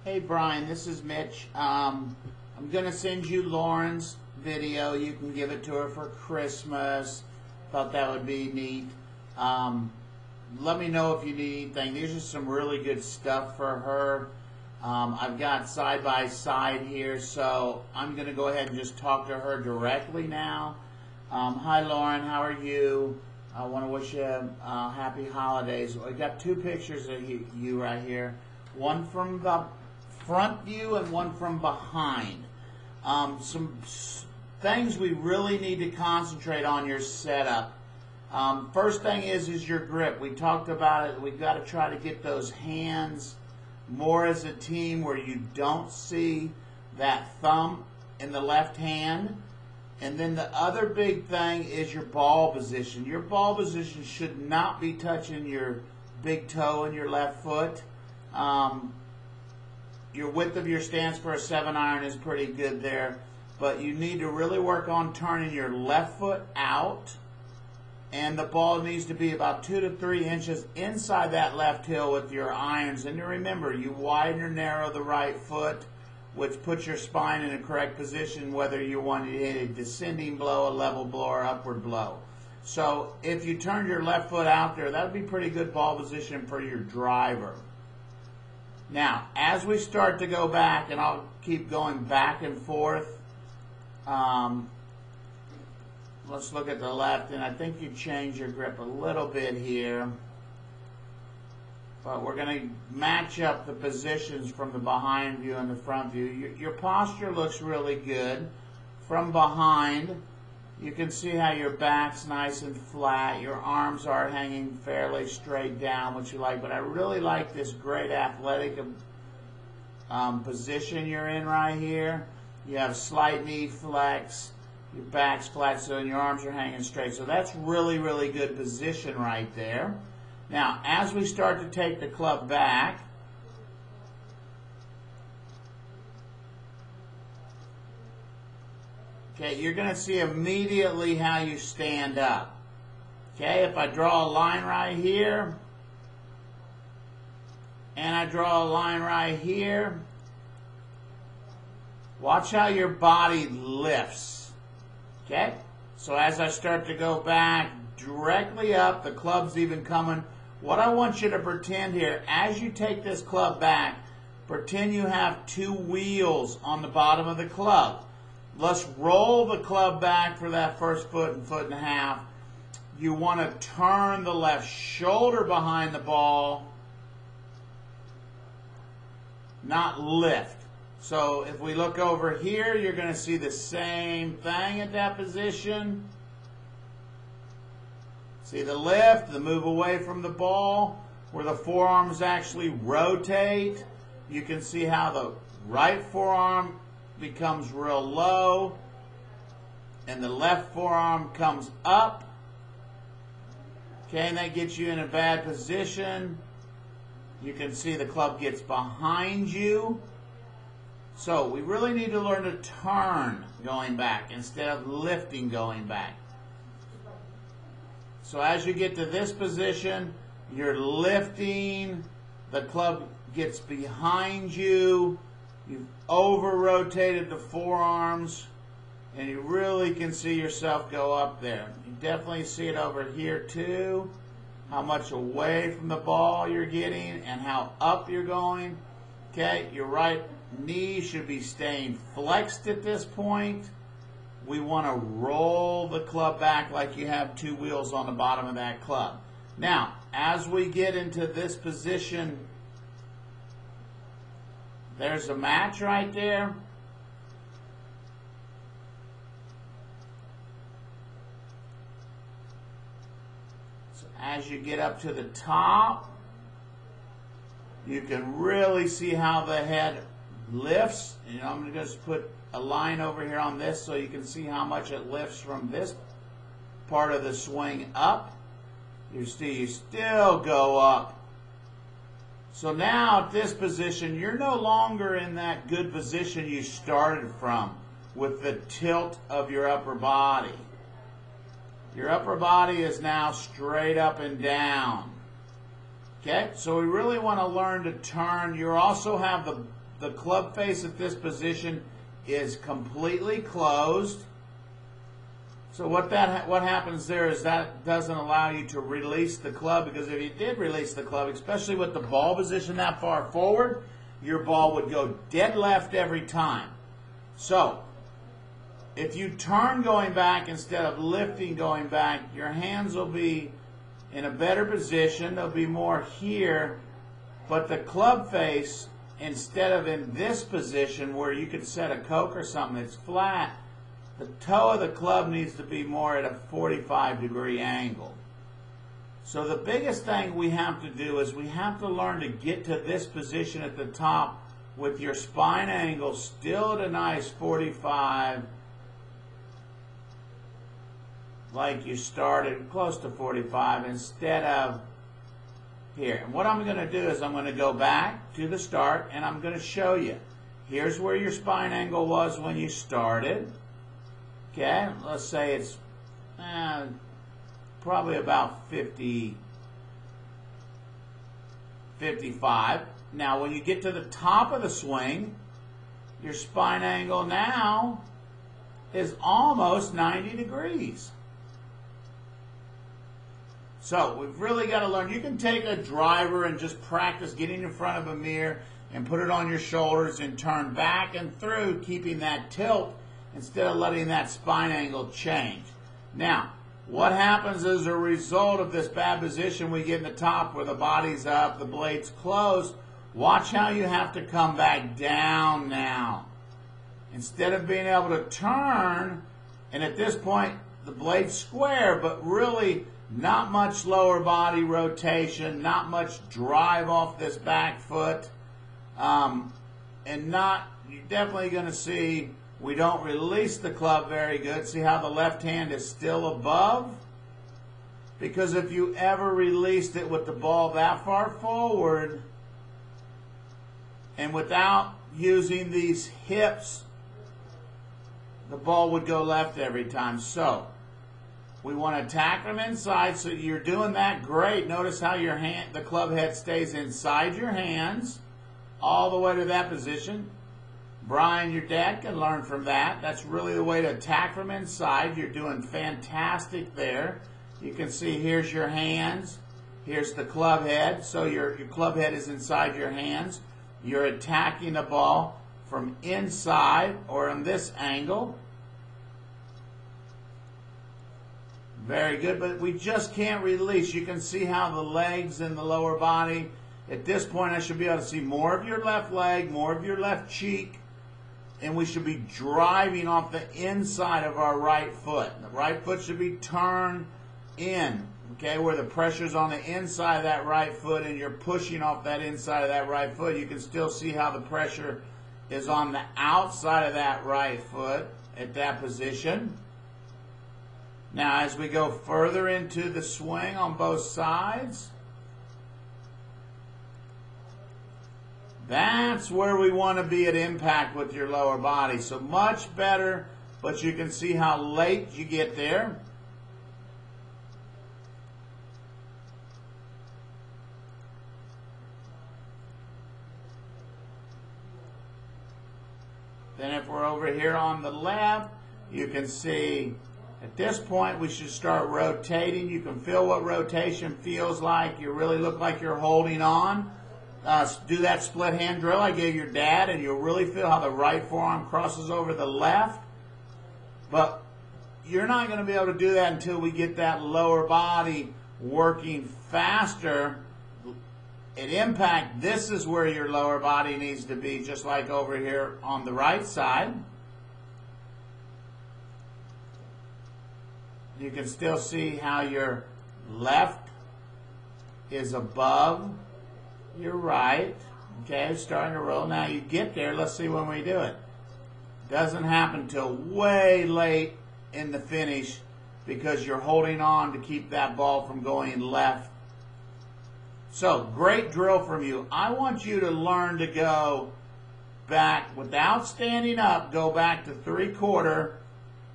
Hey Brian, this is Mitch. I'm going to send you Lauren's video. You can give it to her for Christmas. Thought that would be neat. Let me know if you need anything. These are some really good stuff for her. I've got side by side here, so I'm going to go ahead and just talk to her directly now. Hi Lauren, how are you? I want to wish you happy holidays. I got two pictures of you right here. One from the front view and one from behind. Some things we really need to concentrate on your setup. First thing is your grip. We talked about it. We've got to try to get those hands more as a team where you don't see that thumb in the left hand. And then the other big thing is your ball position. Your ball position should not be touching your big toe in your left foot. Your width of your stance for a 7-iron is pretty good there, but you need to really work on turning your left foot out, and the ball needs to be about 2 to 3 inches inside that left heel with your irons. And remember, you widen or narrow the right foot, which puts your spine in a correct position, whether you want to hit a descending blow, a level blow, or upward blow. So if you turn your left foot out there, that would be pretty good ball position for your driver. Now, as we start to go back, and I'll keep going back and forth, let's look at the left, and I think you change your grip a little bit here. But we're going to match up the positions from the behind view and the front view. Your posture looks really good. From behind, you can see how your back's nice and flat. Your arms are hanging fairly straight down, which you like. But I really like this great athletic position you're in right here. You have slight knee flex. Your back's flat, so your arms are hanging straight. So that's really, really good position right there. Now, as we start to take the club back, okay, you're going to see immediately how you stand up. Okay, if I draw a line right here, and I draw a line right here, watch how your body lifts. Okay, so as I start to go back directly up, the club's even coming. What I want you to pretend here, as you take this club back, pretend you have 2 wheels on the bottom of the club. Let's roll the club back for that first foot and foot and a half. You want to turn the left shoulder behind the ball, not lift. So if we look over here, you're going to see the same thing at that position. See the lift, the move away from the ball, where the forearms actually rotate. You can see how the right forearm becomes real low and the left forearm comes up. Okay, and that gets you in a bad position. You can see the club gets behind you. So we really need to learn to turn going back instead of lifting going back. So as you get to this position, you're lifting, the club gets behind you, you've over-rotated the forearms, and you really can see yourself go up there. You definitely see it over here too, how much away from the ball you're getting and how up you're going. Okay, your right knee should be staying flexed at this point. We want to roll the club back like you have 2 wheels on the bottom of that club. Now, as we get into this position, there's a match right there. So as you get up to the top, you can really see how the head lifts. You know, I'm going to just put a line over here on this so you can see how much it lifts from this part of the swing up. You still go up. So now at this position, you're no longer in that good position you started from with the tilt of your upper body. Your upper body is now straight up and down. Okay, so we really want to learn to turn. You also have the the club face at this position is completely closed. So what happens there is that doesn't allow you to release the club, because if you did release the club, especially with the ball position that far forward, your ball would go dead left every time. So if you turn going back instead of lifting going back, your hands will be in a better position. They'll be more here, but the club face, instead of in this position where you could set a Coke or something, it's flat. The toe of the club needs to be more at a 45-degree angle. So the biggest thing we have to do is we have to learn to get to this position at the top with your spine angle still at a nice 45, like you started close to 45 instead of here. And what I'm going to do is I'm going to go back to the start and I'm going to show you. Here's where your spine angle was when you started. Okay, let's say it's probably about 50, 55. Now when you get to the top of the swing, your spine angle now is almost 90 degrees. So we've really got to learn. You can take a driver and just practice getting in front of a mirror and put it on your shoulders and turn back and through, keeping that tilt instead of letting that spine angle change. Now, what happens as a result of this bad position we get in the top where the body's up, the blade's closed? Watch how you have to come back down now. Instead of being able to turn, and at this point the blade's square, but really not much lower body rotation, not much drive off this back foot, and you're definitely going to see we don't release the club very good. See how the left hand is still above? Because if you ever released it with the ball that far forward and without using these hips, the ball would go left every time. So we want to attack from inside. So you're doing that great. Notice how your hand, the club head stays inside your hands all the way to that position. Brian, your dad, can learn from that. That's really the way to attack from inside. You're doing fantastic there. You can see here's your hands. Here's the club head. So your club head is inside your hands. You're attacking the ball from inside or in this angle. Very good, but we just can't release. You can see how the legs and the lower body, at this point I should be able to see more of your left leg, more of your left cheek, and we should be driving off the inside of our right foot. The right foot should be turned in, okay, where the pressure's on the inside of that right foot and you're pushing off that inside of that right foot. You can still see how the pressure is on the outside of that right foot at that position. Now as we go further into the swing on both sides, that's where we want to be at impact with your lower body. So much better, but you can see how late you get there. Then if we're over here on the left, you can see at this point we should start rotating. You can feel what rotation feels like. You really look like you're holding on. Do that split hand drill I gave your dad, and you'll really feel how the right forearm crosses over the left. But you're not going to be able to do that until we get that lower body working faster. At impact, this is where your lower body needs to be, just like over here on the right side. You can still see how your left is above your right. Okay, starting to roll. Now you get there. Let's see when we do it. Doesn't happen till way late in the finish because you're holding on to keep that ball from going left. So, great drill from you. I want you to learn to go back without standing up. Go back to 3/4.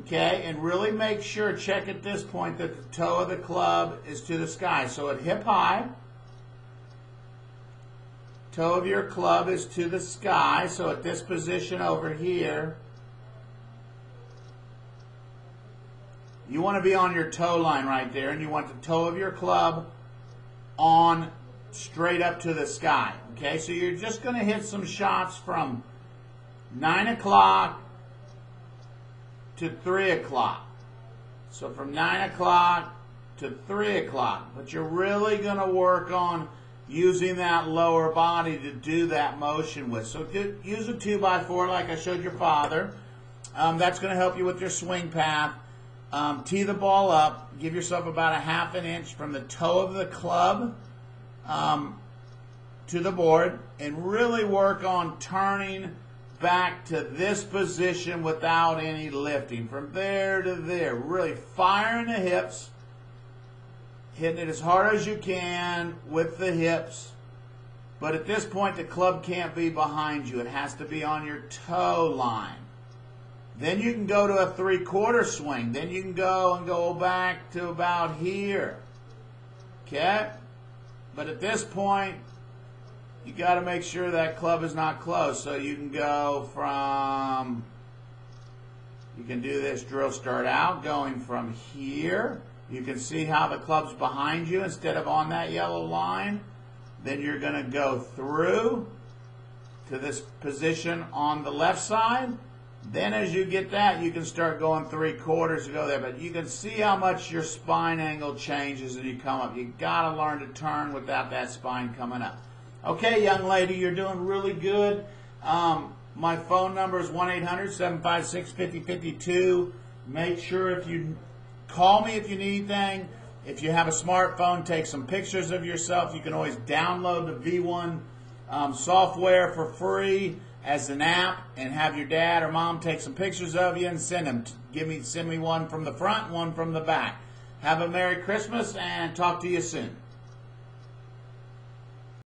Okay, and really make sure, check at this point that the toe of the club is to the sky. So at hip high, toe of your club is to the sky. So at this position over here, you want to be on your toe line right there, and you want the toe of your club on straight up to the sky. Okay, so you're just going to hit some shots from 9 o'clock to 3 o'clock. So from 9 o'clock to 3 o'clock. But you're really going to work on using that lower body to do that motion with. So use a 2x4 like I showed your father. That's going to help you with your swing path. Tee the ball up. Give yourself about a half an inch from the toe of the club to the board, and really work on turning back to this position without any lifting. From there to there, really firing the hips, hitting it as hard as you can with the hips. But at this point, the club can't be behind you. It has to be on your toe line. Then you can go to a 3/4 swing. Then you can go back to about here. Okay? But at this point, you got to make sure that club is not close. So you can go from, you can do this drill start out, going from here. You can see how the club's behind you instead of on that yellow line. Then you're going to go through to this position on the left side. Then as you get that, you can start going 3/4 to go there. But you can see how much your spine angle changes as you come up. You got to learn to turn without that spine coming up. Okay, young lady, you're doing really good. My phone number is 1-800-756-5052. Make sure if you call me if you need anything. If you have a smartphone, take some pictures of yourself. You can always download the V1 software for free as an app, and have your dad or mom take some pictures of you and send them. Send me one from the front, one from the back. Have a Merry Christmas, and talk to you soon.